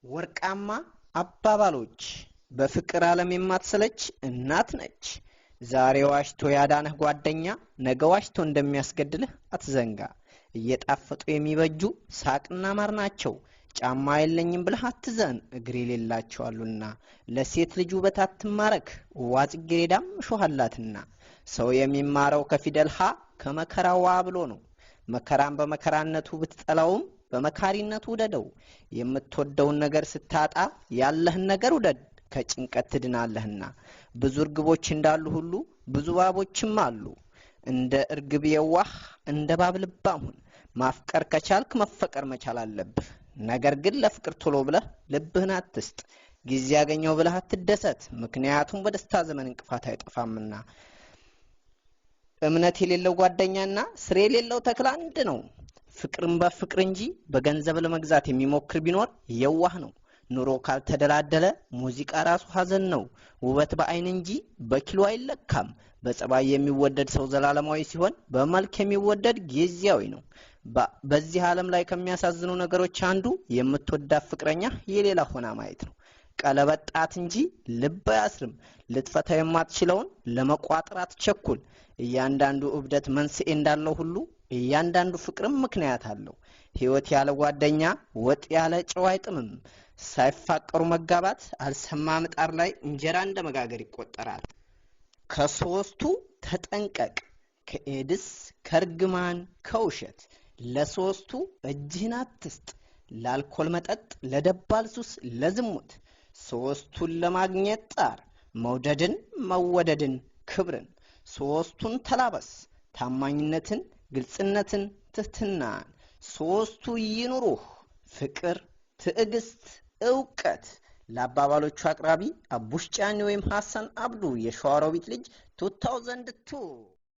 ወርቃማ አባባሎች በፍቅር ዓለም የማትሰለች እናት ነች። ዛሬ ዋሽቶ ያዳነህ ጓደኛ ነገ ዋሽቶ እንደሚያስገድልህ አትዘንጋ። እየጣፈጡ የሚበጁ ሳቅና ማር ናቸው። ጫማ የለኝም ብለህ አትዘን እግር የሌላቸው አሉና። ለሴት ልጅ ውበት አትማረክ ዋጽጌረዳም ሾሃላትና። ሰው የሚማረው ከፊደል ሀ ከመከራዋ ብሎ ነው። መከራን በመከራነቱ ብትጠላውም በመካሪነቱ ውደደው። የምትወደውን ነገር ስታጣ ያለህን ነገር ውደድ ከጭንቀት ትድናለህና። ብዙ እርግቦች እንዳሉ ሁሉ ብዙ እባቦችም አሉ። እንደ እርግብ የዋህ እንደ እባብ ልባም ሁን። ማፍቀር ከቻልክ መፈቀር መቻል አለብህ። ነገር ግን ለፍቅር ቶሎ ብለህ ልብህን አትስጥ። ጊዜ ያገኘው ብለህ አትደሰት፣ ምክንያቱም በደስታ ዘመን እንቅፋት አይጠፋምና። እምነት የሌለው ጓደኛና ስር የሌለው ተክል አንድ ነው። ፍቅርን በፍቅር እንጂ በገንዘብ ለመግዛት የሚሞክር ቢኖር የዋህ ነው። ኑሮ ካልተደላደለ ሙዚቃ ራሱ ሐዘን ነው። ውበት በአይን እንጂ በኪሎ አይለካም። በጸባይ የሚወደድ ሰው ዘላለማዊ ሲሆን በመልክ የሚወደድ ጊዜያዊ ነው። በዚህ ዓለም ላይ ከሚያሳዝኑ ነገሮች አንዱ የምትወዳት ፍቅረኛ የሌላ ሆና ማየት ነው። ቀለበት ጣት እንጂ ልብ አያስርም። ልትፈታ የማትችለውን ለመቋጠር አትቸኩል። እያንዳንዱ እብደት መንስኤ እንዳለው ሁሉ እያንዳንዱ ፍቅርም ምክንያት አለው። ሕይወት ያለ ጓደኛ ወጥ ያለ ጨው አይጥምም። ሳይፋቀሩ መጋባት አልሰማ ምጣድ ላይ እንጀራ እንደመጋገር ይቆጠራል። ከሶስቱ ተጠንቀቅ፣ ከኤድስ፣ ከርግማን፣ ከውሸት። ለሶስቱ እጅህን አትስጥ፣ ለአልኮል መጠጥ፣ ለደባል ሱስ፣ ለዝሙት። ሶስቱን ለማግኘት ጣር፣ መውደድን፣ መወደድን፣ ክብርን። ሶስቱን ተላበስ፣ ታማኝነትን፣ ግልጽነትን፣ ትህትናን። ሶስቱ ይኑሩህ፣ ፍቅር፣ ትዕግስት፣ ዕውቀት። ለአባባሎቹ አቅራቢ አቡሽ ጫኔ ወይም ሐሰን አብዱ የሸዋሮቢት ልጅ 2002